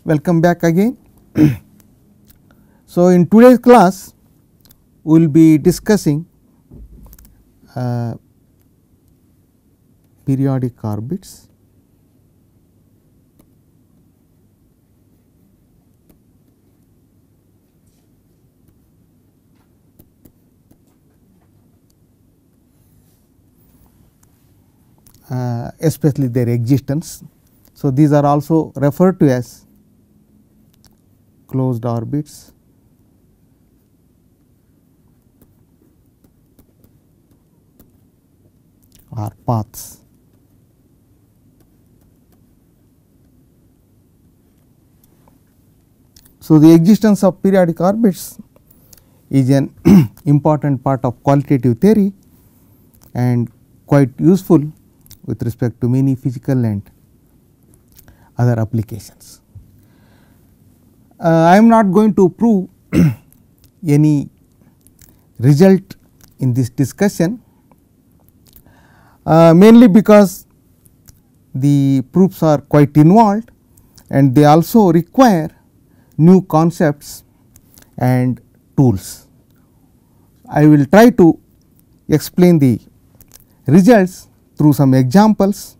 Welcome back again. So, in today's class we will be discussing periodic orbits, especially their existence. So, these are also referred to as closed orbits or paths. So, the existence of periodic orbits is an important part of qualitative theory and quite useful with respect to many physical and other applications. I am not going to prove any result in this discussion, mainly because the proofs are quite involved and they also require new concepts and tools. I will try to explain the results through some examples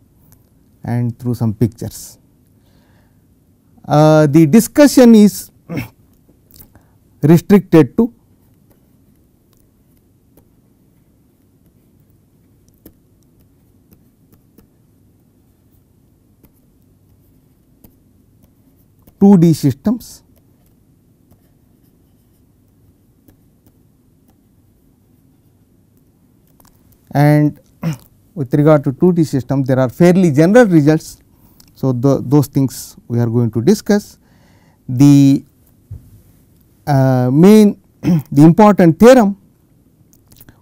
and through some pictures. The discussion is restricted to (2D) systems and with regard to 2D systems there are fairly general results. So, those things we are going to discuss. The the important theorem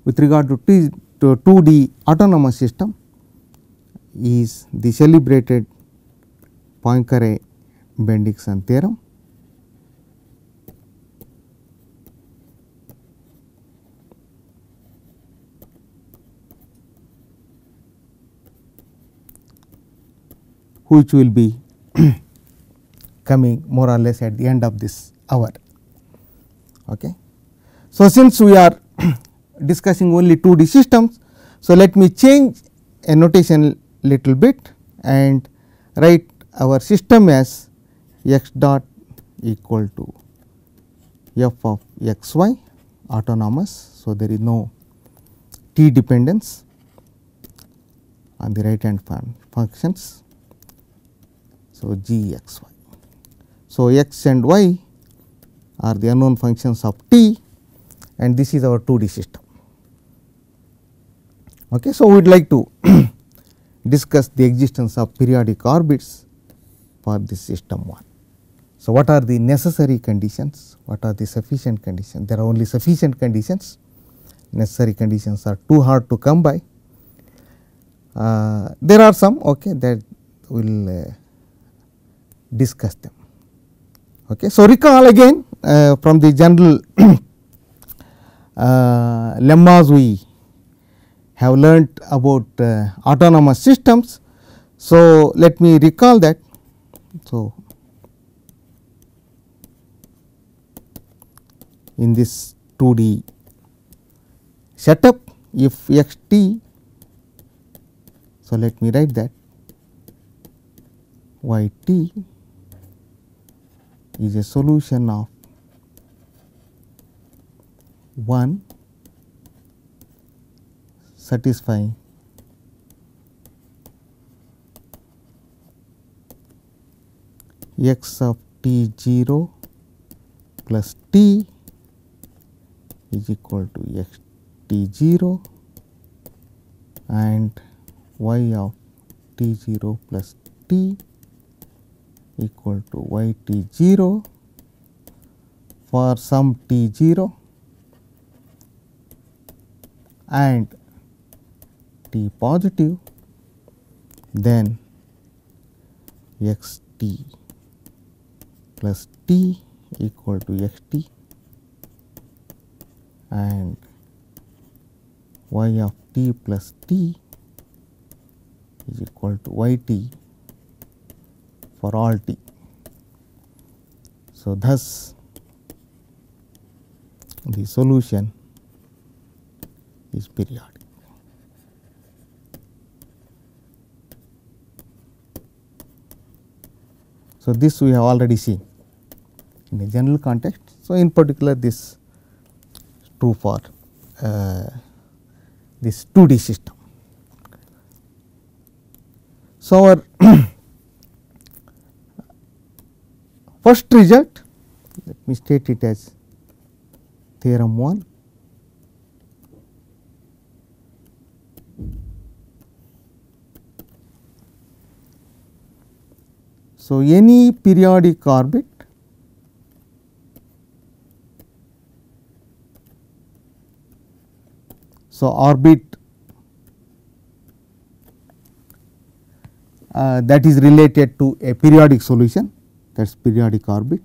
with regard to 2D autonomous system is the celebrated Poincare-Bendixson theorem. Which will be coming more or less at the end of this hour. Okay. So, since we are discussing only 2D systems, so let me change a notation little bit and write our system as x dot equal to f of x y autonomous. So, there is no t dependence on the right hand functions. So, g x y. So, x and y are the unknown functions of t and this is our 2D system. Okay. So, we would like to discuss the existence of periodic orbits for this system 1. So, what are the necessary conditions? What are the sufficient conditions? There are only sufficient conditions, necessary conditions are too hard to come by. There are some that we will discuss them. Okay. So, recall again from the general lemmas we have learnt about autonomous systems. So, let me recall that. So, in this 2D setup, if x t, so let me write that y t is a solution of 1 satisfying x of t 0 plus t is equal to x t 0 and y of t 0 plus t equal to y t 0 for some t 0 and t positive, then x t plus t equal to x t and y of t plus t is equal to y t for all t. So, thus the solution is periodic. So, this we have already seen in a general context. So, in particular this is true for this 2D system. So, our first result, let me state it as theorem 1. So, any periodic orbit that is related to a periodic solution, that is periodic orbit.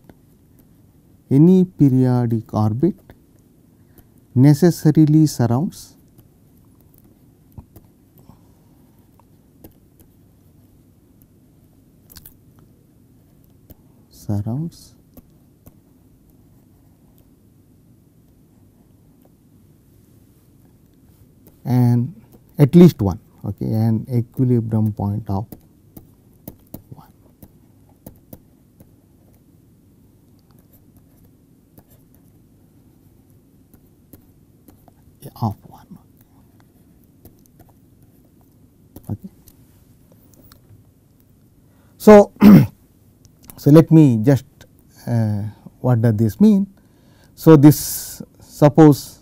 Any periodic orbit necessarily surrounds and at least one, okay, an equilibrium point of 1. Of 1. Okay. So, so let me just what does this mean? So, this suppose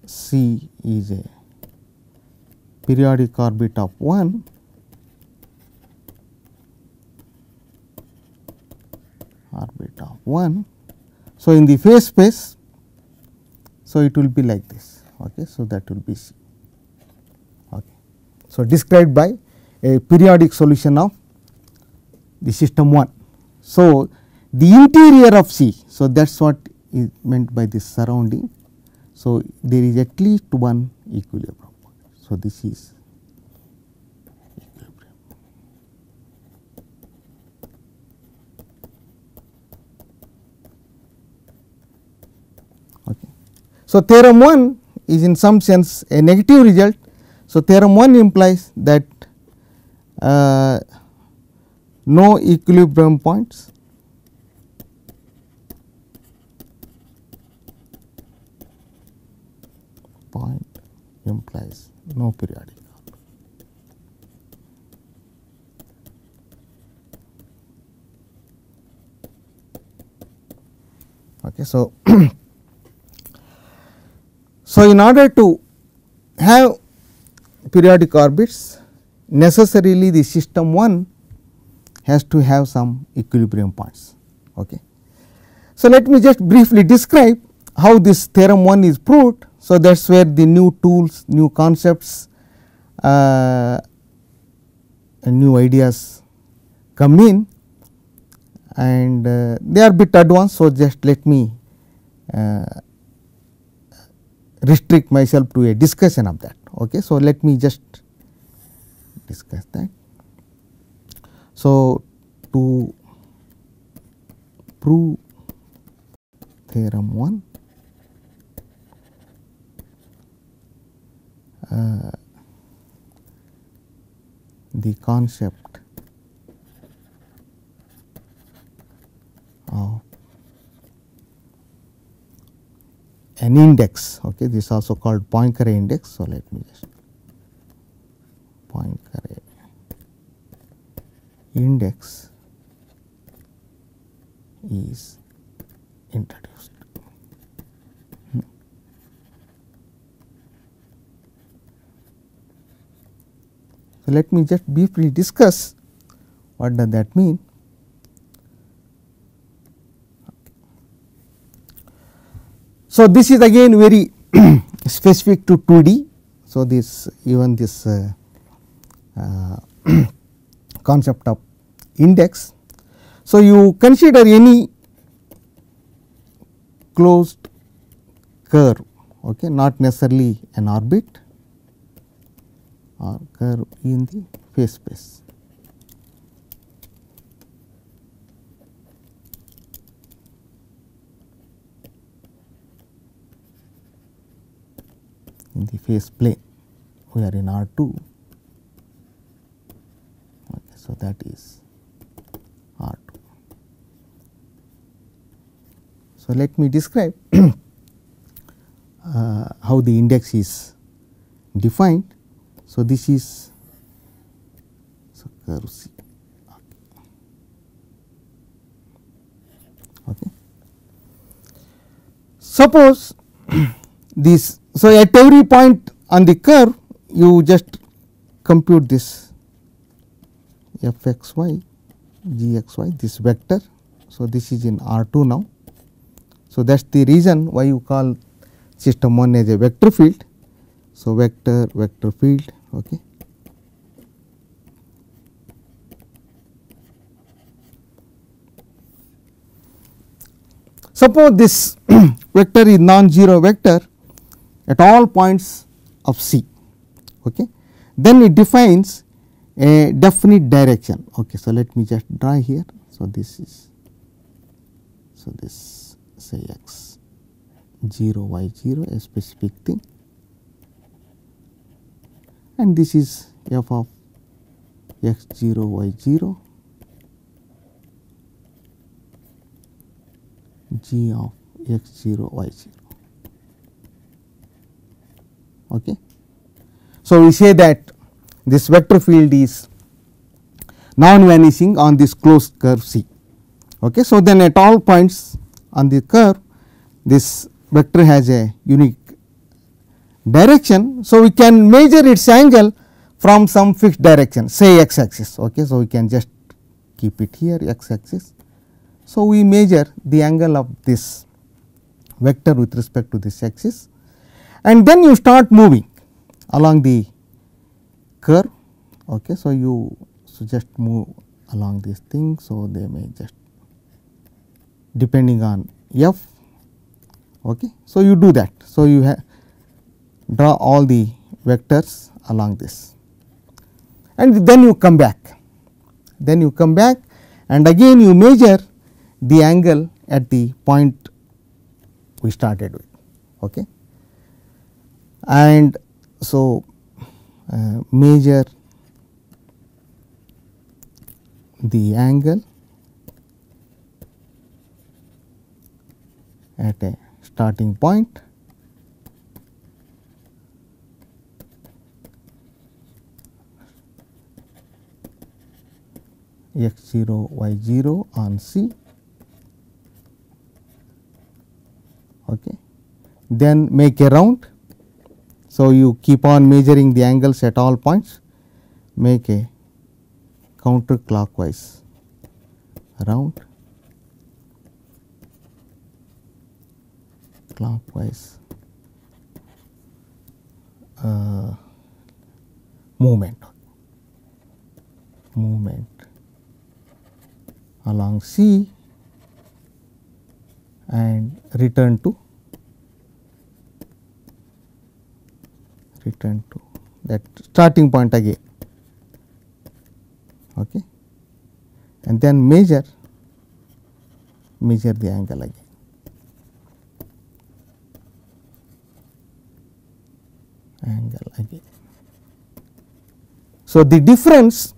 C is a periodic orbit of 1, So, in the phase space, so it will be like this. Okay. So, that will be C. Okay. So, described by a periodic solution of the system 1. So, the interior of C, so that is what is meant by this surrounding. So, there is at least one equilibrium point. So, this is equilibrium. Okay. So, theorem 1 is in some sense a negative result. So, theorem 1 implies that no equilibrium points implies no periodic orbit. Okay. So, so in order to have periodic orbits, necessarily the system 1 has to have some equilibrium points. Okay. So, let me just briefly describe how this theorem 1 is proved. So, that is where the new tools, new concepts and new ideas come in, and they are bit advanced. So, just let me restrict myself to a discussion of that. Okay. So, let me just discuss that. So, to prove theorem 1, the concept of an index, okay, this is also called Poincare index. So, let me just Poincare index is introduced. So, let me just briefly discuss what does that mean. So, this is again very specific to 2D. So, this even this concept of index. So, you consider any closed curve, okay, not necessarily an orbit or curve in the phase space. in the phase plane, we are in R2. Okay, so that is R2. So, let me describe how the index is defined. So, this is curve C. Okay. Suppose this, so at every point on the curve you just compute this f x y g x y, this vector. So, this is in R2 now. So, that is the reason why you call system 1 as a vector field. So, vector field. Okay. Suppose this vector is non-zero vector at all points of C, okay. Then it defines a definite direction. Okay. So, let me just draw here. So, this is, so this say x 0 y 0, a specific thing, and this is f of x 0 y 0 g of x 0 y 0. Okay. So, we say that this vector field is non-vanishing on this closed curve C. Okay. So, then at all points on the curve this vector has a unique direction. So, we can measure its angle from some fixed direction, say x axis. Okay. So, we can just keep it here x axis. So, we measure the angle of this vector with respect to this axis, and then you start moving along the curve. Okay. So, you just move along this thing. So, they may just depending on f. Okay. So, you do that. So, you draw all the vectors along this, and then you come back. Then you come back and again you measure the angle at the point we started with. Okay. And so, measure the angle at a starting point x 0 y 0 on C. Okay. Then make a round. So, you keep on measuring the angles at all points, make a counterclockwise round, clockwise movement along C and return to that starting point again. Okay. And then measure the angle again. So, the difference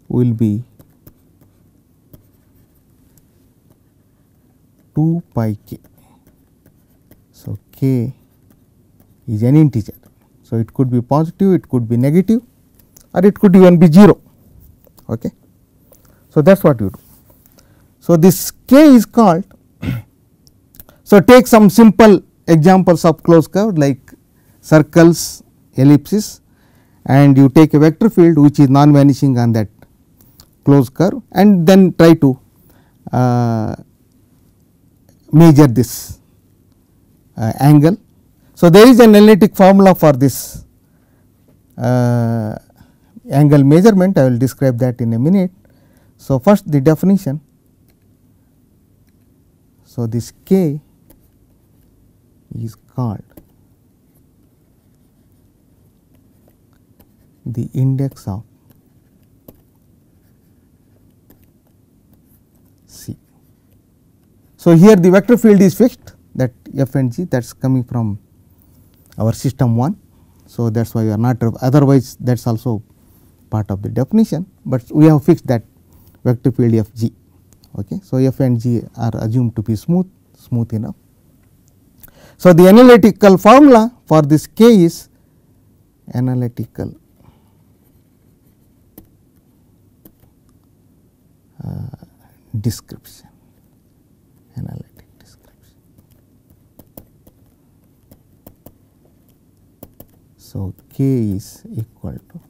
will be 2 pi k. So, k is an integer. So, it could be positive, it could be negative, or it could even be 0. Okay. So, that is what you do. So, this k is called. So, take some simple examples of closed curve like circles, ellipses, and you take a vector field which is non-vanishing on that closed curve, and then try to measure this angle. So, there is an analytic formula for this angle measurement. I will describe that in a minute. So, first the definition. So, this k is called the index of C. So, here the vector field is fixed, that f and g, that is coming from our system 1. So, that is why we are not, otherwise that is also part of the definition, but we have fixed that vector field f g. Okay. So, f and g are assumed to be smooth enough. So, the analytical formula for this k is analytical description, analytic description. So, k is equal to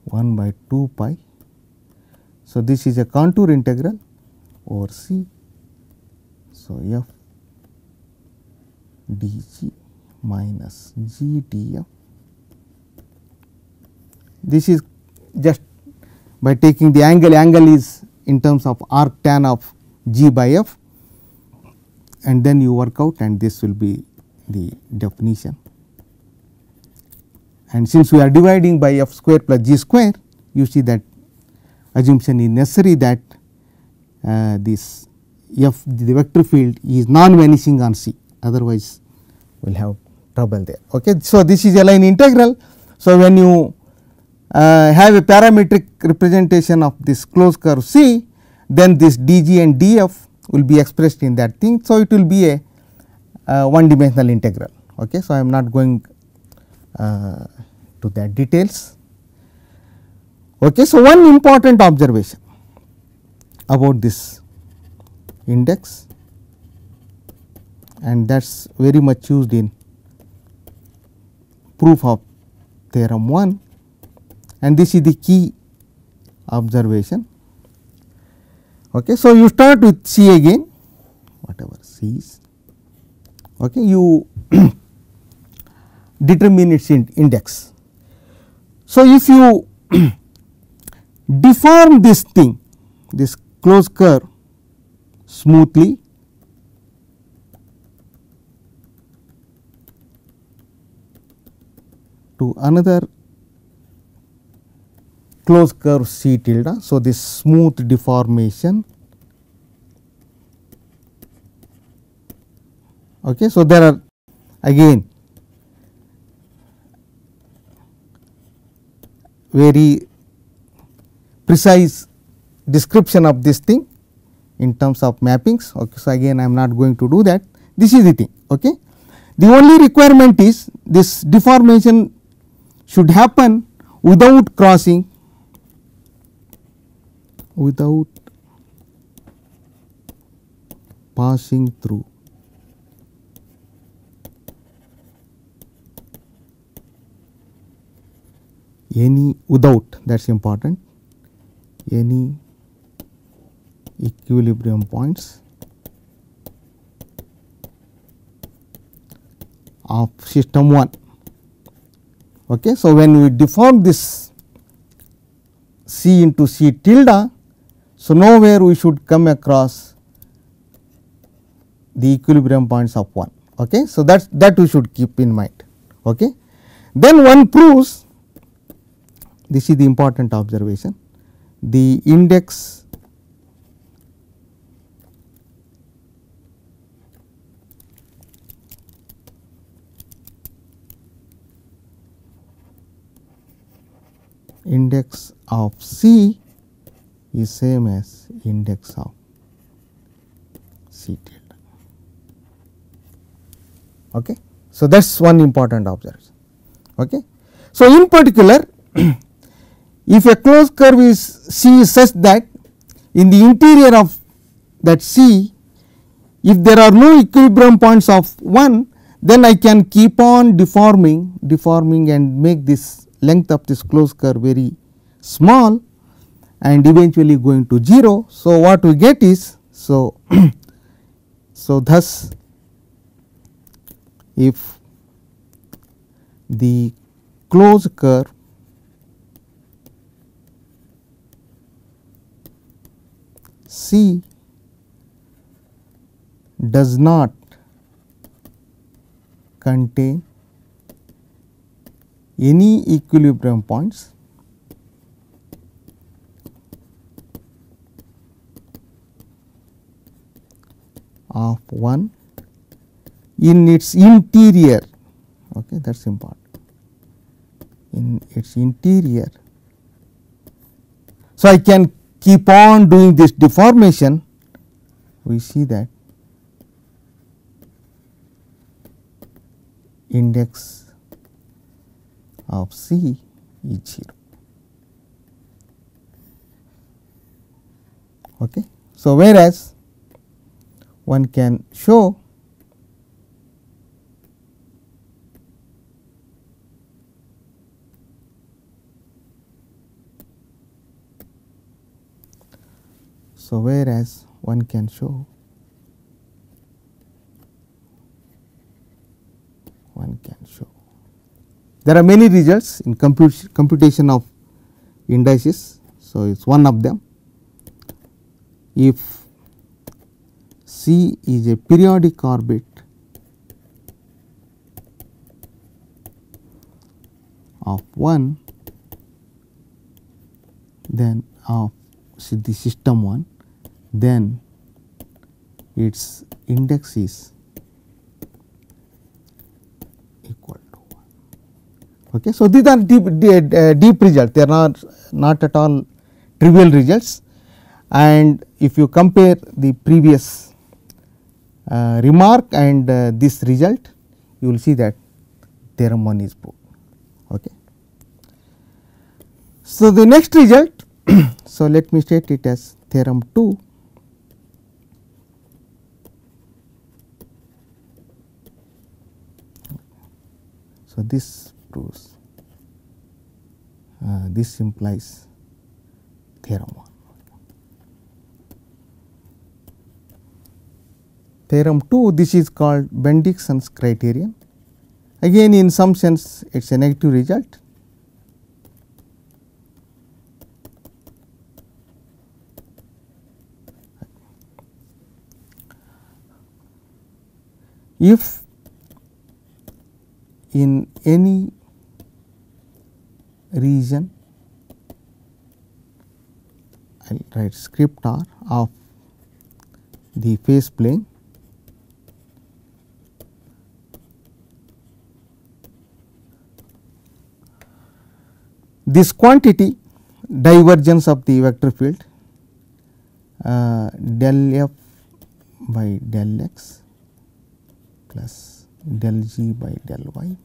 1 by 2 pi. So, this is a contour integral over C. So, f dg minus g df. This is just by taking the angle is in terms of arc tan of g by f, and then you work out, and this will be the definition. And since we are dividing by f square plus g square, you see that assumption is necessary that this f, the vector field, is non-vanishing on C, otherwise we will have trouble there. Okay. So, this is a line integral. So, when you have a parametric representation of this closed curve C, then this dg and df will be expressed in that thing. So, it will be a one dimensional integral. Okay. So, I am not going to that details. Okay. So, one important observation about this index, and that is very much used in proof of theorem 1, and this is the key observation. Okay. So, you start with C again, whatever C is. Okay. You determine its index. So, if you deform this thing, this closed curve smoothly, to another closed curve C tilde. So, this smooth deformation. Okay. So, there are again very precise description of this thing in terms of mappings. Okay. So, again I am not going to do that, this is the thing. Okay. The only requirement is this deformation should happen without crossing, without passing through any, without, that is important, any equilibrium points of system 1. Okay. So, when we deform this C into C tilde, so nowhere we should come across the equilibrium points of 1. Okay. So, that we should keep in mind. Okay. Then one proves, this is the important observation, the index of C is same as index of C tilde. Okay. So, that is one important observation. Okay. So, in particular, if a closed curve is C is such that in the interior of that C, if there are no equilibrium points of 1, then I can keep on deforming and make this length of this closed curve very small and eventually going to 0. So, what we get is, so thus if the closed curve C does not contain any equilibrium points of 1 in its interior, okay, that is important, in its interior. So, I can keep on doing this deformation, we see that index of C is 0. Okay. So, whereas one can show there are many results in computation of indices. So, it is one of them. If C is a periodic orbit of 1, then of the system 1, then its index is equal to 1. Okay. So, these are deep results, they are not at all trivial results, and if you compare the previous remark and this result, you will see that theorem 1 is proved. Okay. So, the next result, so let me state it as theorem 2. So, this proves this implies theorem 1. Theorem 2, this is called Bendixson's criterion. Again, in some sense it is a negative result. If in any region, I will write script r of the phase plane, this quantity divergence of the vector field del f by del x plus del g by del y.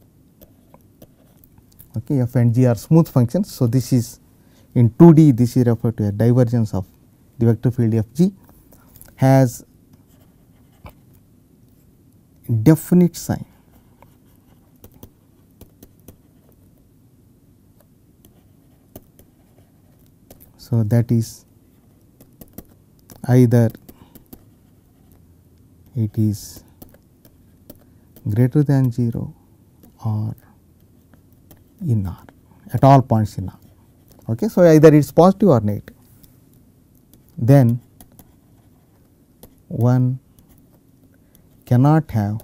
Okay, f and g are smooth functions. So, this is in 2D, this is referred to as divergence of the vector field f g, has definite sign. So, that is either it is greater than 0 or in R, at all points in R. Okay. So, either it is positive or negative, then one cannot have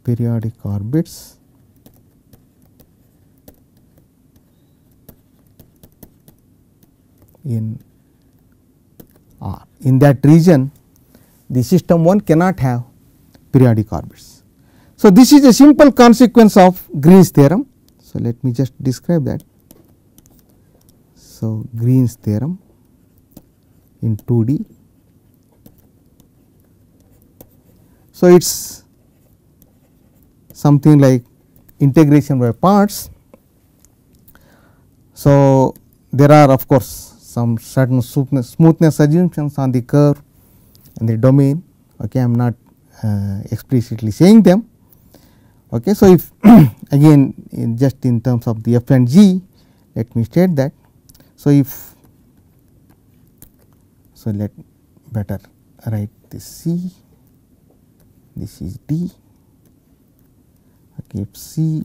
periodic orbits in R. In that region, the system 1 cannot have periodic orbits. So, this is a simple consequence of Green's theorem. So, let me just describe that. So, Green's theorem in 2D. So, it is something like integration by parts. So, there are of course some certain smoothness assumptions on the curve and the domain. Okay, I am not explicitly saying them. Okay, so, if again just in terms of the f and g, let me state that. So, if so, let better write this C, this is D. Okay, if C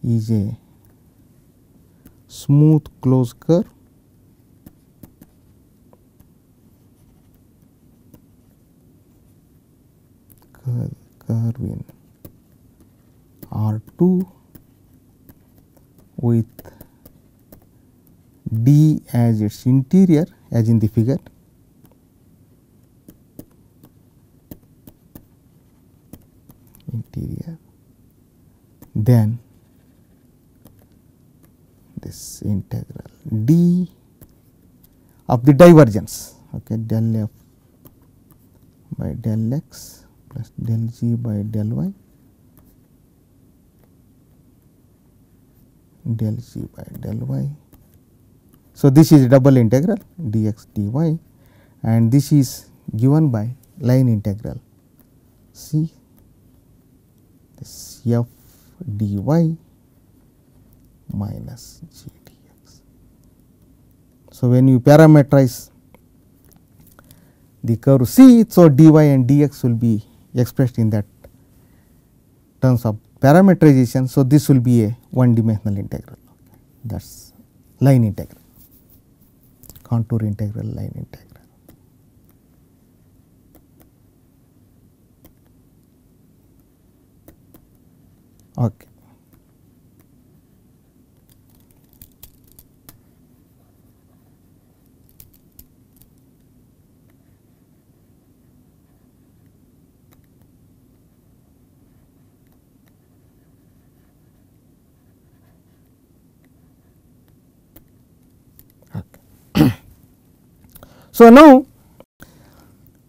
is a smooth closed curve, curve in R2 with D as its interior, as in the figure. Interior, then this integral d of the divergence, okay, del f by del x plus del g by del y, del g by del y. So, this is double integral dx dy, and this is given by line integral c this f dy minus g dx. So, when you parameterize the curve C, so dy and dx will be expressed in that terms of parameterization. So, this will be a one dimensional integral, that is line integral, contour integral, line integral. Okay. So, now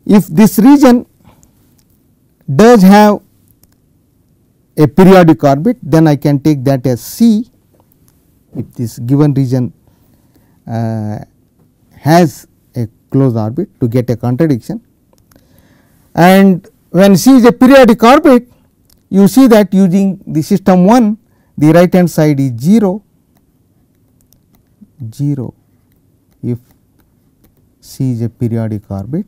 if this region does have a periodic orbit, then I can take that as C. If this given region has a closed orbit to get a contradiction, and when C is a periodic orbit, you see that using the system 1, the right hand side is 0 if C is a periodic orbit,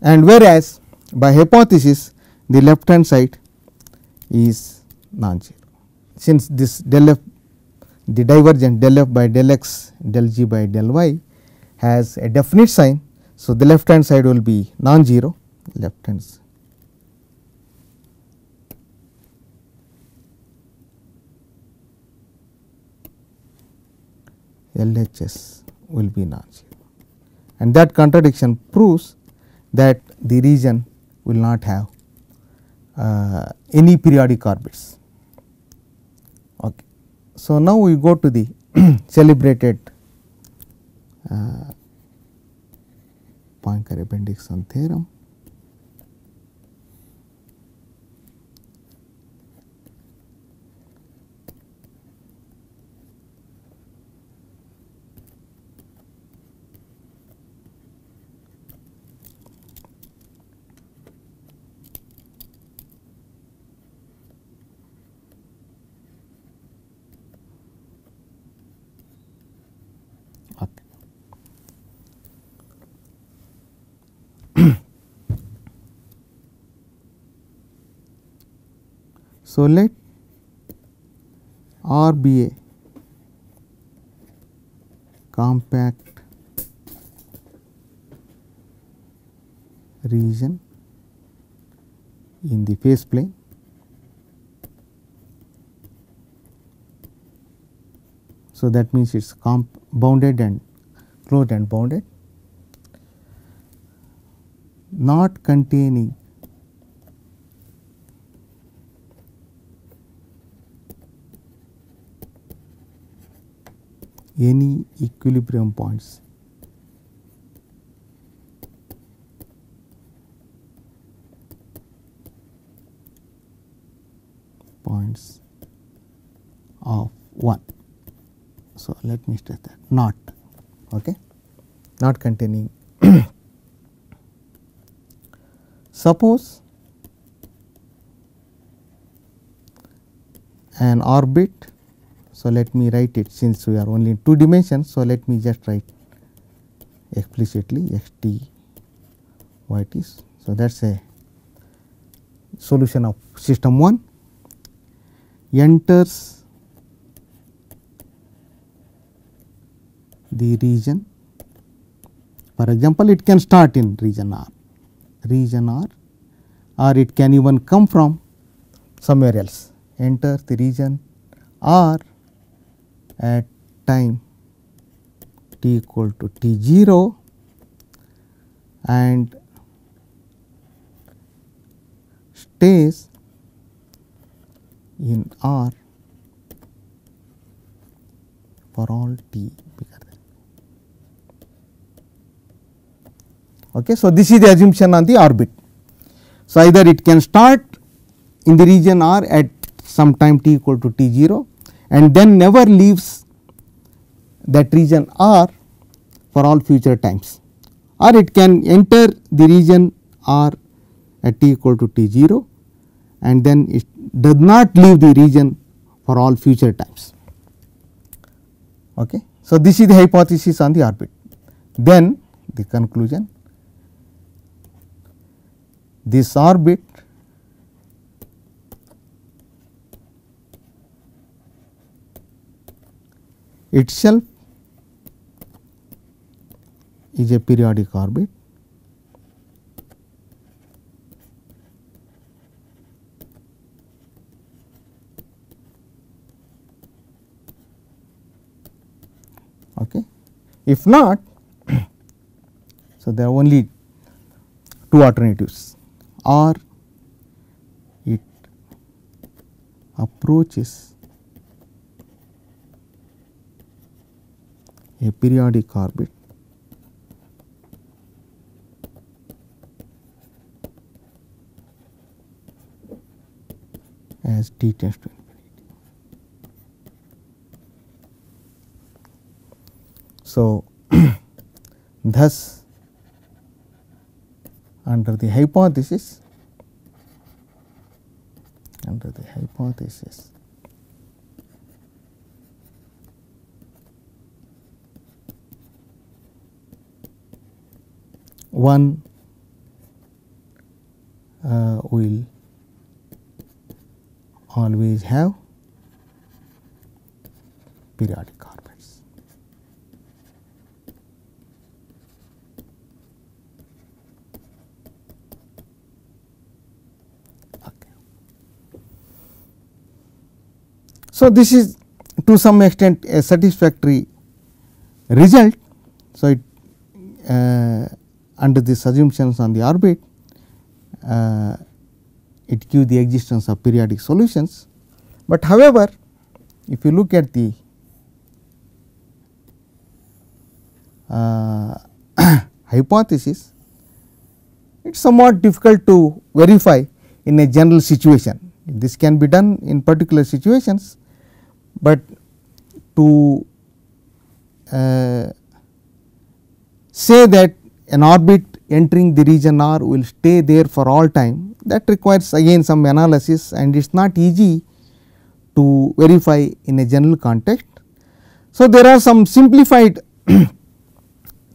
and whereas by hypothesis the left hand side is non-zero. Since this del f, the divergence del f by del x del g by del y has a definite sign. So, the left hand side will be non-zero, left hand side. LHS will be non-zero, and that contradiction proves that the region will not have any periodic orbits. Okay. So, now we go to the celebrated Poincare-Bendixson theorem. So, let R be a compact region in the phase plane. So, that means it is bounded and closed and bounded, not containing any equilibrium points of 1. So, let me stress that not, okay, not containing. Suppose an orbit. So, let me write it, since we are only in 2 dimensions. So, let me just write explicitly x t y t. So, that is a solution of system 1 enters the region. For example, it can start in region R, or it can even come from somewhere else. Enter the region R at time t equal to t0 and stays in R for all t bigger than. Okay. So, this is the assumption on the orbit. So, either it can start in the region R at some time t equal to t0 and then never leaves that region R for all future times, or it can enter the region R at t equal to t0 and then it does not leave the region for all future times. Okay. So, this is the hypothesis on the orbit. Then the conclusion, this orbit itself is a periodic orbit okay. If not, so there are only two alternatives, or it approaches a periodic orbit as t tends to infinity. So, thus under the hypothesis one will always have periodic orbits. Okay. So, this is to some extent a satisfactory result. So, it under these assumptions on the orbit, it gives the existence of periodic solutions. But however, if you look at the hypothesis, it is somewhat difficult to verify in a general situation. This can be done in particular situations, but to say that an orbit entering the region R will stay there for all time, that requires again some analysis, and it is not easy to verify in a general context. So, there are some simplified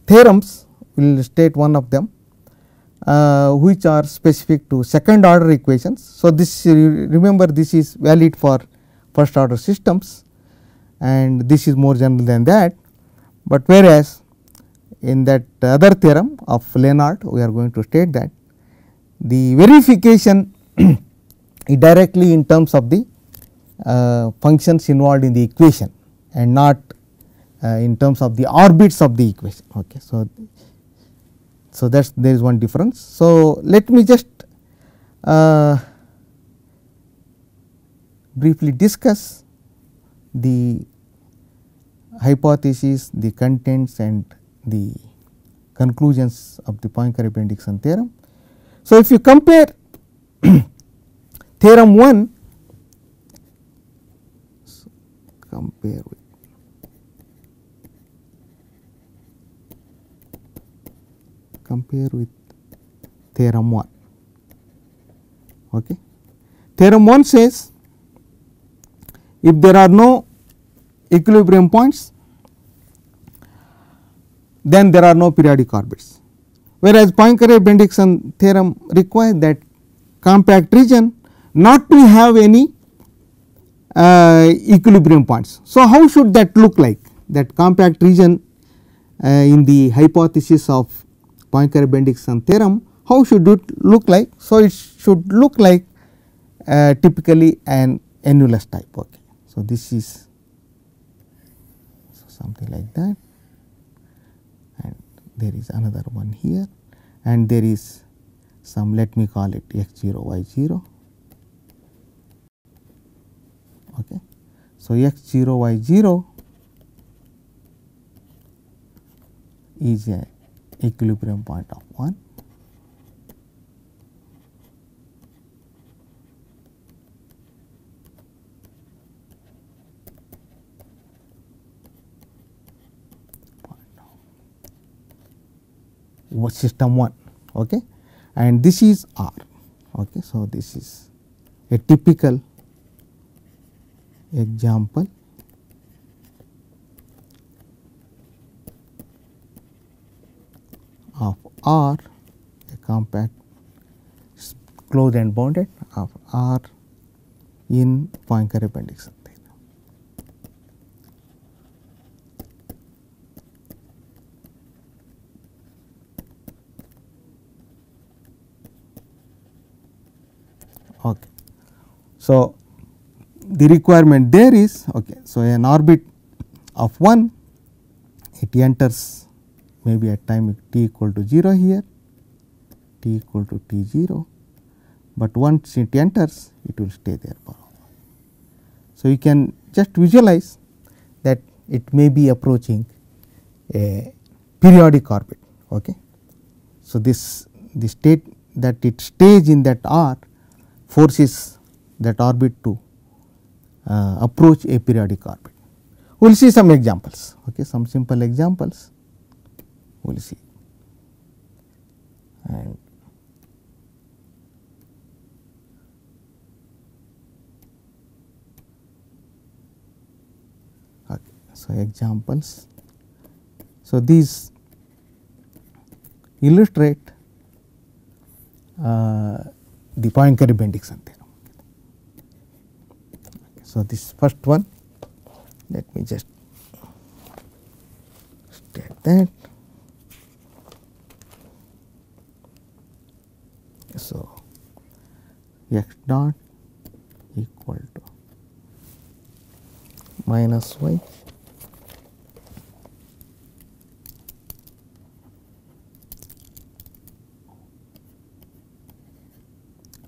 theorems, we will state one of them, which are specific to second order equations. So, this remember this is valid for first order systems, and this is more general than that, but whereas in that other theorem of Lenard we are going to state that the verification is directly in terms of the functions involved in the equation and not in terms of the orbits of the equation. Okay. So, that is there is one difference. So, let me just briefly discuss the hypothesis, the contents and the conclusions of the Poincare-Bendixson theorem. So, if you compare theorem 1, so compare with theorem 1. Okay. Theorem 1 says if there are no equilibrium points, then there are no periodic orbits, whereas Poincare-Bendixson theorem requires that compact region not to have any equilibrium points. So, how should that look like, that compact region in the hypothesis of Poincare-Bendixson theorem, how should it look like? So, it should look like typically an annulus type. Okay. So, this is something like that, and there is another one here, and there is some, let me call it x 0 y 0. Okay. So, x 0 y 0 is a equilibrium point of 1. System 1, okay, and this is R. Okay. So, this is a typical example of R, a compact closed and bounded of R in Poincare-Bendixson theorem. Okay. So, the requirement there is, okay, so an orbit of 1, it enters maybe at time t equal to 0 here, t equal to t 0, but once it enters it will stay there forever. So, you can just visualize that it may be approaching a periodic orbit. Okay. So, the state that it stays in that R forces that orbit to approach a periodic orbit. We will see some examples, okay, some simple examples we will see. And okay, so examples. So, these illustrate the Poincare-Bendixson theorem. Okay, so, this first one, let me just state that. So, x dot equal to minus y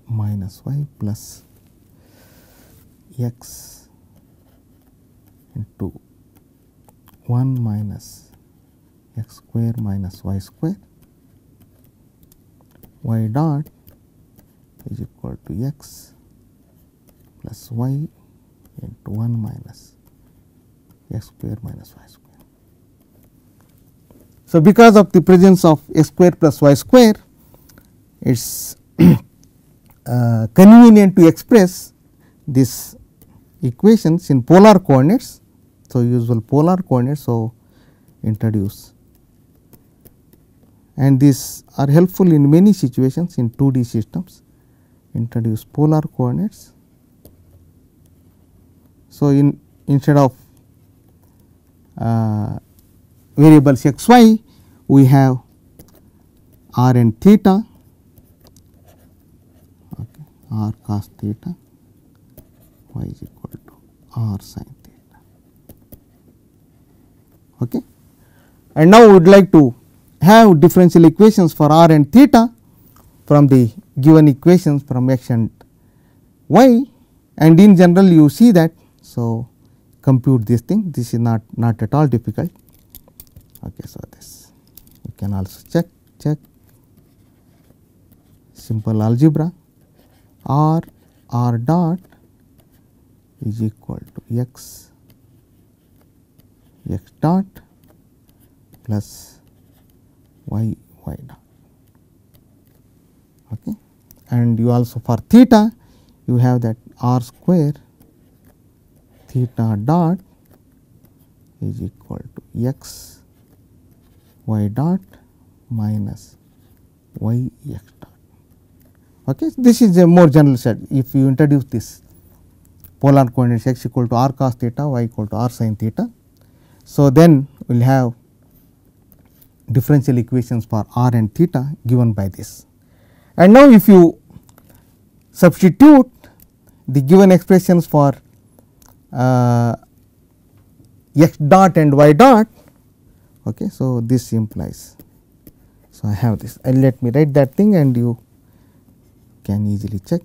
minus y plus x into 1 minus x square minus y square, y dot is equal to x plus y into 1 minus x square minus y square. So, because of the presence of x square plus y square, it is convenient to express these equations in polar coordinates. So, usual polar coordinates. So, introduce, and these are helpful in many situations in 2D systems. Introduce polar coordinates. So, instead of variables x y, we have r and theta, okay, r cos theta, y is equal to r sin theta. Okay. And now, we would like to have differential equations for r and theta from the given equations from x and y, and in general you see that. So, compute this thing, this is not at all difficult. Okay, so, this you can also check simple algebra, r dot is equal to x dot plus y dot. Okay. And you also for theta you have that r square theta dot is equal to x y dot minus y x dot. Okay. This is a more general set. If you introduce this polar coordinates x equal to r cos theta, y equal to r sin theta. So, then we will have differential equations for r and theta given by this. And now, if you substitute the given expressions for x dot and y dot, okay, so this implies. So, I have this, and let me write that thing and you can easily check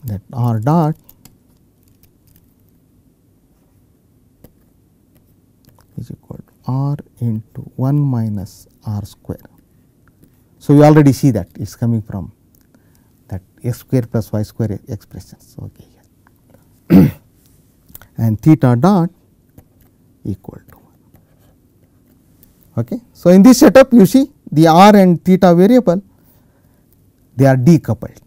that r dot is equal to r into 1 minus r square. So, you already see that it is coming from that x square plus y square expressions. Okay. And theta dot equal to 1. Okay. So, in this setup you see the r and theta variable, they are decoupled.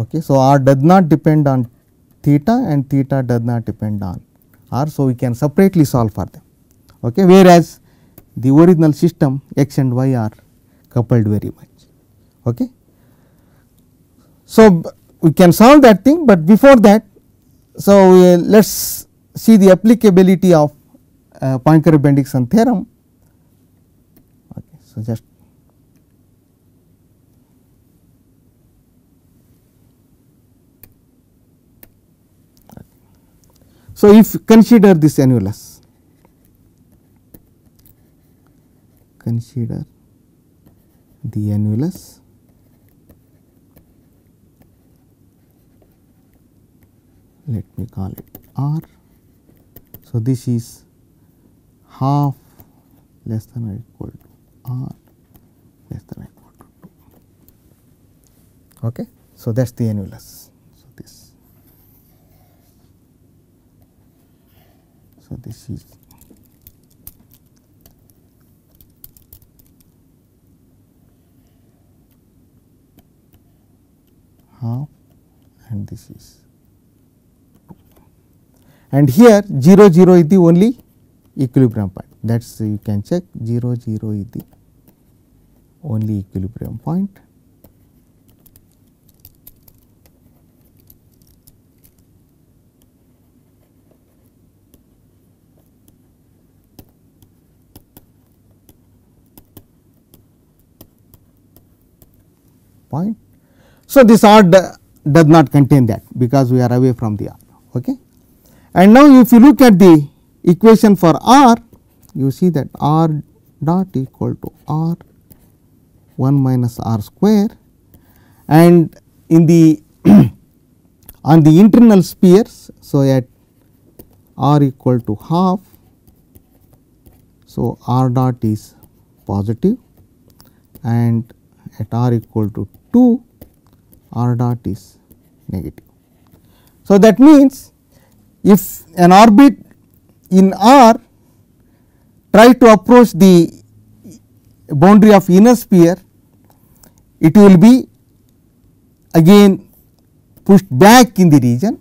Okay. So, r does not depend on theta and theta does not depend on r. So, we can separately solve for them, okay, whereas the original system x and y are coupled very much. Okay. So, we can solve that thing, but before that, so let us see the applicability of Poincare-Bendixson theorem. Okay. So, just so if consider this annulus, consider the annulus let me call it r. So, this is half less than or equal to r less than or equal to 2. Okay. So, that is the annulus. So, this. So, this is half and this is 2. And here 0 0 is the only equilibrium point, that is you can check 0 0 is the only equilibrium point. Point. So, this r does not contain that because we are away from the r. Okay. And now, if you look at the equation for r, you see that r dot equal to r 1 minus r square, and in the on the internal spheres. So, at r equal to half, so r dot is positive, and at r equal to 2, r dot is negative. So, that means, if an orbit in r try to approach the boundary of inner sphere, it will be again pushed back in the region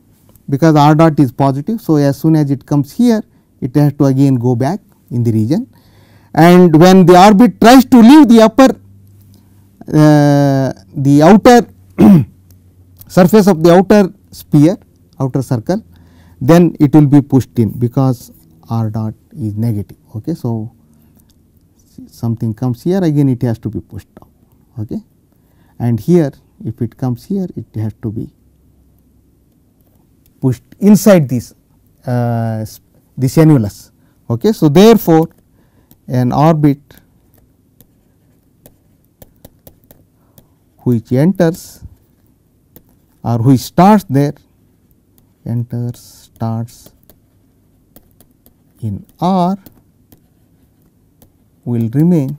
because r dot is positive. So, as soon as it comes here, it has to again go back in the region, and when the orbit tries to leave the upper the outer surface of the outer sphere, outer circle, then it will be pushed in because r dot is negative. Okay. So, something comes here, again it has to be pushed out. Okay. And here, if it comes here, it has to be pushed inside this annulus. Okay. So, therefore, an orbit which enters or which starts there, starts in r, will remain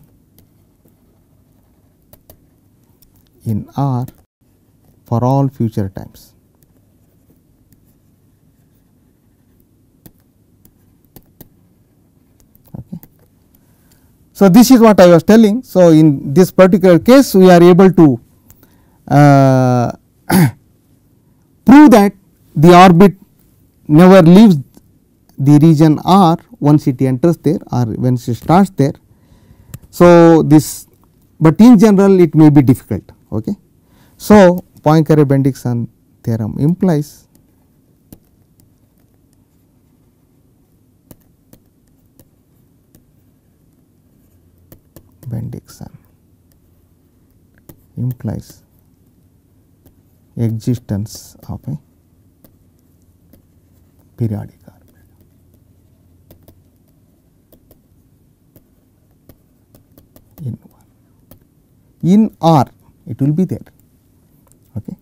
in r for all future times. Okay. So, this is what I was telling. So, in this particular case, we are able to prove that the orbit never leaves the region r once it enters there or when it starts there. So, this, but in general it may be difficult. Okay. So, Poincare-Bendixson theorem implies prediction implies existence of a periodic orbit. In one, in R it will be there. Okay.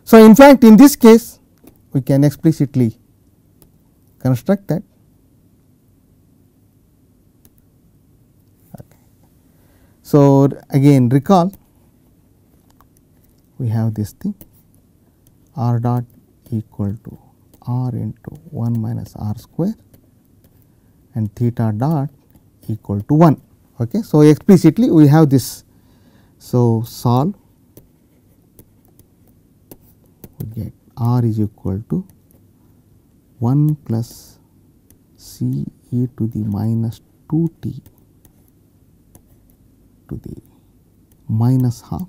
So, in fact, in this case we can explicitly construct that. Okay. So, again recall we have this thing r dot equal to r into 1 minus r square and theta dot equal to 1. Okay. So, explicitly we have this. So, solve, we get r is equal to 1 plus c e to the minus 2 t to the minus half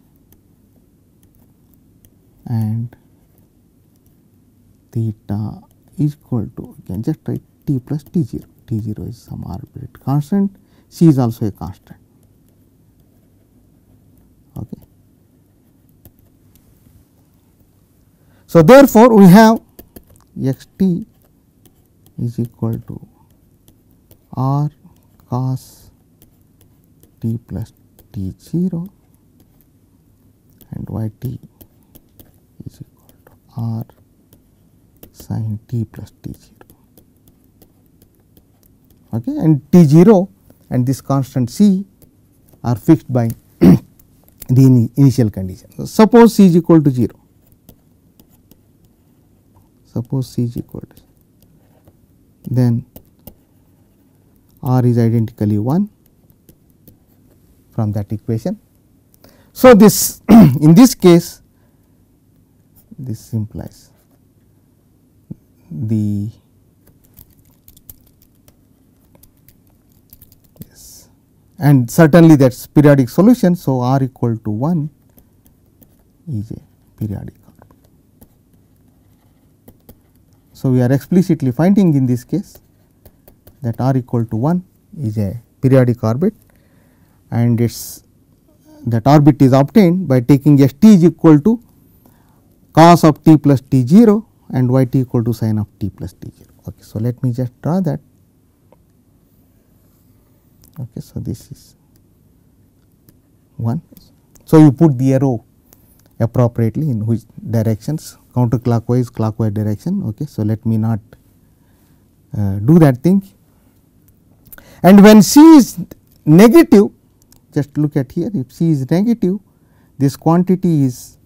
and theta is equal to, you can just write t plus t 0. T 0 is some arbitrary constant, c is also a constant. Okay. So, therefore, we have x t is equal to r cos t plus t 0 and y t is equal to r sin t plus t 0. Okay. And t 0 and this constant c are fixed by the initial condition. So, suppose c is equal to 0. Suppose c is equal to 0. Then r is identically 1 from that equation. So, this in this case this implies the yes, and certainly that is periodic solution. So, r equal to 1 is a periodic orbit. So, we are explicitly finding in this case that r equal to 1 is a periodic orbit, and its that orbit is obtained by taking s t is equal to cos of t plus t 0 and y t equal to sin of t plus t 0. Okay. So, let me just draw that. Okay. So, this is 1. So, you put the arrow appropriately in which directions, counterclockwise, clockwise direction. Okay. So, let me not do that thing. And when c is negative, just look at here, if c is negative, this quantity is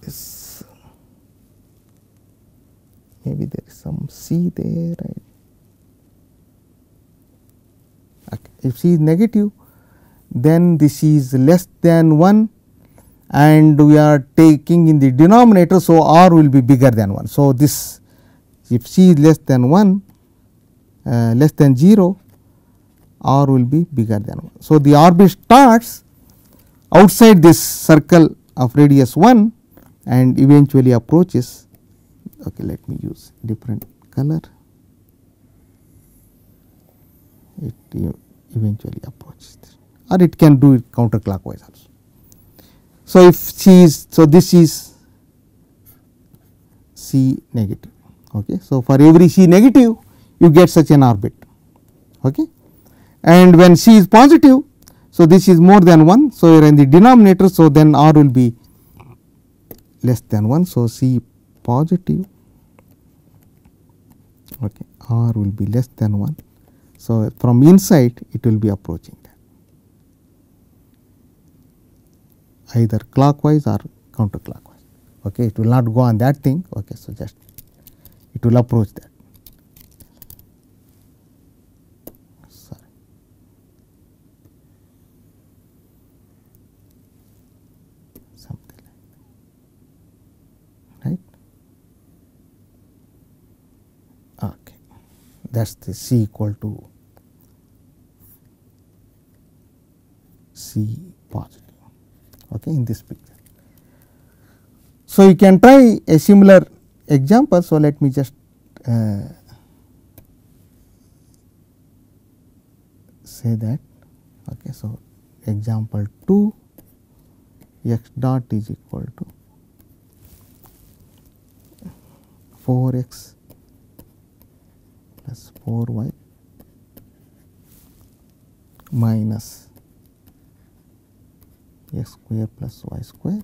this, maybe there is some c there, right. Okay. If c is negative, then this is less than 1 and we are taking in the denominator. So, r will be bigger than 1. So, this if c is less than 1 less than 0, r will be bigger than 1. So, the orbit starts outside this circle of radius 1 and eventually approaches. Okay, let me use different color. It eventually approaches this, or it can do it counterclockwise also. So, if c is, so this is c negative. Okay. So, for every c negative you get such an orbit. Okay. And when c is positive, so this is more than 1. So, you are in the denominator. So, then r will be less than 1. So, c positive, okay, r will be less than 1. So, from inside it will be approaching that either clockwise or counterclockwise. Okay. It will not go on that thing. Okay. So, just it will approach that. Sorry. Something like that. Right. Okay. That is the c equal to c positive. Okay, in this picture. So, you can try a similar example. So, let me just say that. Okay, so, example 2, x dot is equal to 4x plus 4y minus x square plus y square,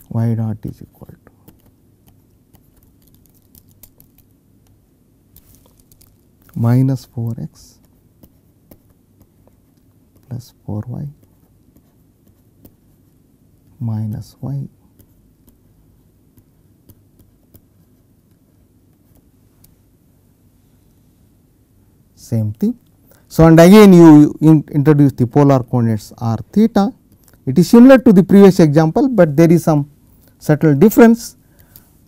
y dot is equal to minus 4x plus 4y minus y same thing. So, and again you introduce the polar coordinates r theta. It is similar to the previous example, but there is some subtle difference.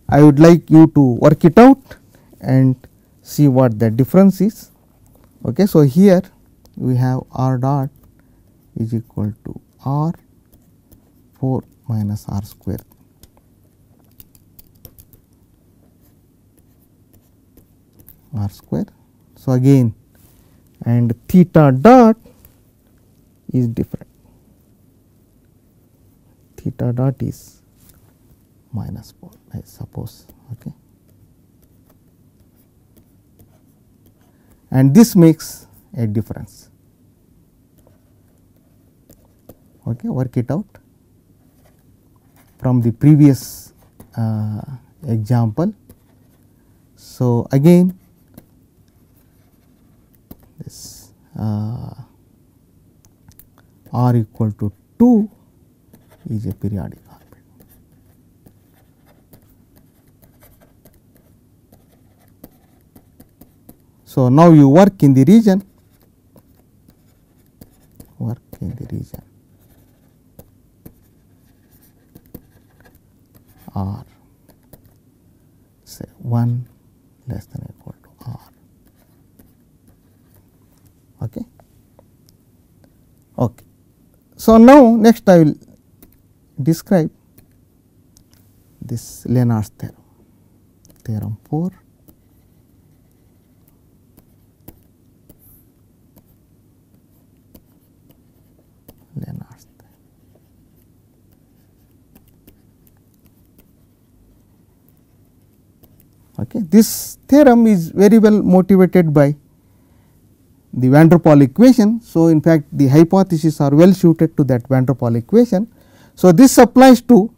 I would like you to work it out and see what the difference is. Okay. So, here we have r dot is equal to r 4 minus r square r square. So, again and theta dot is different, theta dot is minus 4 I suppose. Okay. And this makes a difference. Okay, work it out from the previous example. So, again this r equal to 2 is a periodic orbit. So, now you work in the region, r say 1 less than or equal to r. Okay. Okay. So, now next I will describe this Lenard's theorem, theorem 4. Lenard's theorem. Okay. This theorem is very well motivated by the van der Pol equation. So, in fact, the hypotheses are well suited to that van der Pol equation. So, this applies to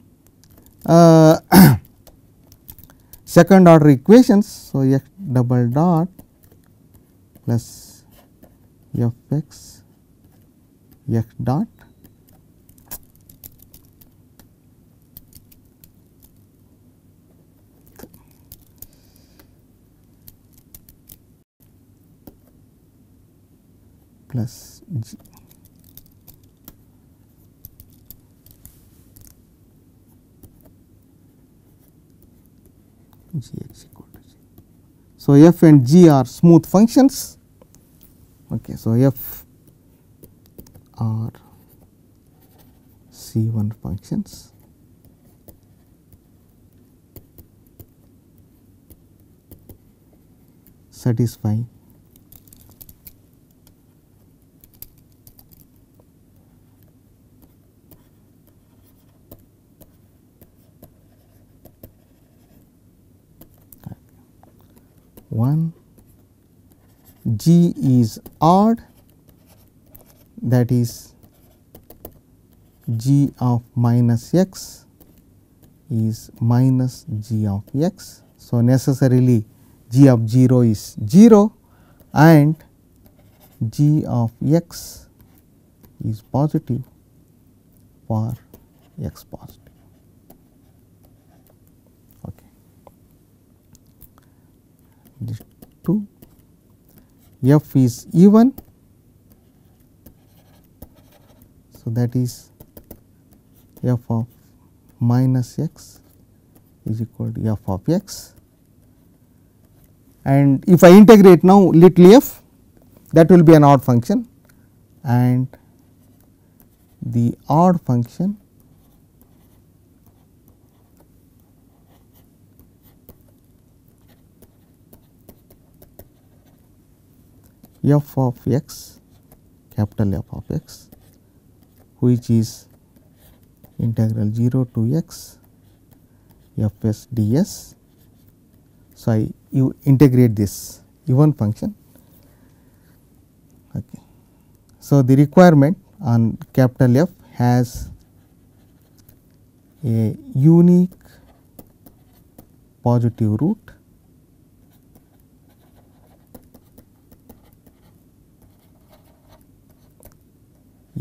second order equations. So, x double dot plus f x x dot plus g gx equal to g. So, f and g are smooth functions. Okay. So, f are C1 functions satisfy one, g is odd, that is g of minus x is minus g of x. So, necessarily g of 0 is 0 and g of x is positive for x positive. Okay. This 2, f is even. So, that is f of minus x is equal to f of x, and if I integrate now little f, that will be an odd function, and the odd function f of x, capital F of x, which is integral 0 to x f s ds. So, you integrate this even function. Okay. So, the requirement on capital F has a unique positive root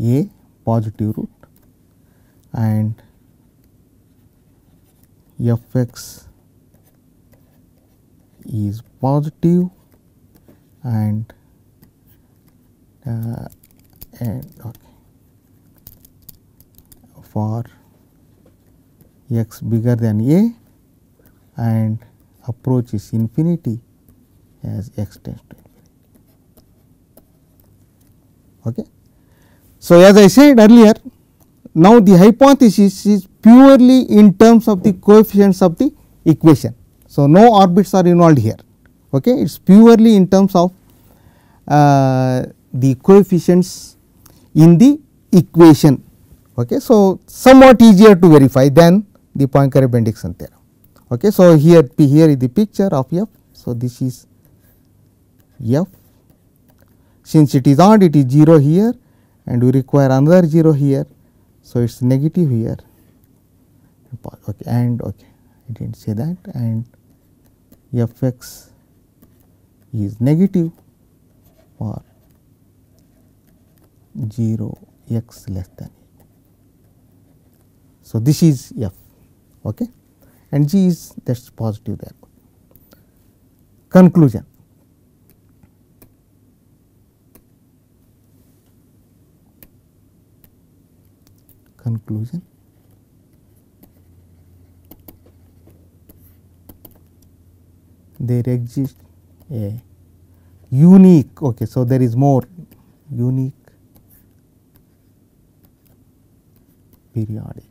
a positive root and f x is positive and okay, for x bigger than a and approaches infinity as x tends to infinity. Okay. So, as I said earlier, now the hypothesis is purely in terms of the coefficients of the equation. So, no orbits are involved here. Okay. It is purely in terms of the coefficients in the equation. Okay. So, somewhat easier to verify than the Poincare-Bendixson theorem. Okay. So, here is the picture of f. So, this is f. Since it is odd, it is 0 here and we require another 0 here. So, it is negative here, okay, and okay, I did not say that, and f x is negative for 0 x less than a. So, this is f, okay, and g is that is positive there. Conclusion. Conclusion. There exists a unique, okay, so there is more unique periodic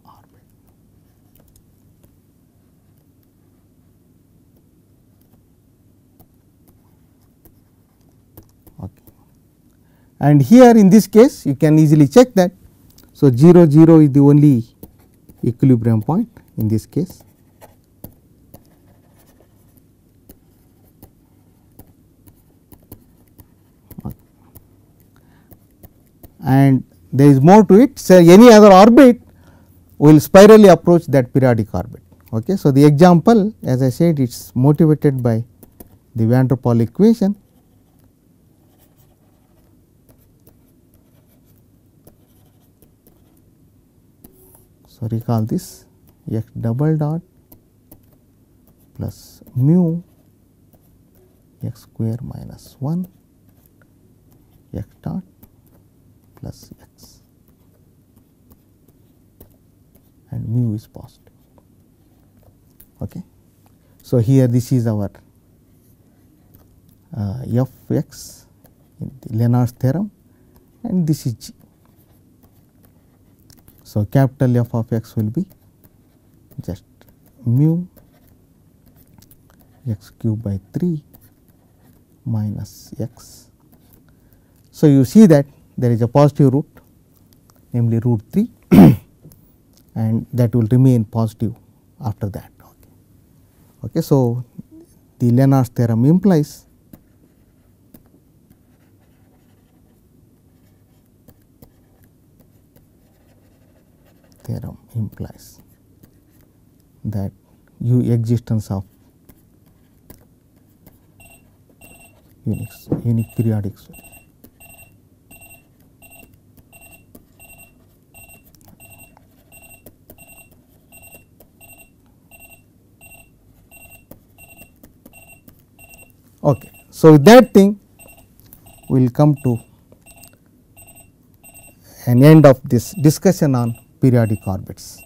orbit. Okay. And here in this case you can easily check that. So, 0 0 is the only equilibrium point in this case. And there is more to it. So, any other orbit will spirally approach that periodic orbit. Okay. So, the example, as I said, it is motivated by the van der Pol equation. So, recall this x double dot plus mu x square minus 1 x dot plus x, and mu is positive. Okay. So, here this is our f x in the Lenard's theorem and this is g. So, capital F of x will be just mu x cube by 3 minus x. So, you see that there is a positive root, namely root 3 and that will remain positive after that. Okay. Okay. So, the Lenard's theorem implies that existence of unique periodic solution. Okay. So, with that thing we will come to an end of this discussion on periodic orbits.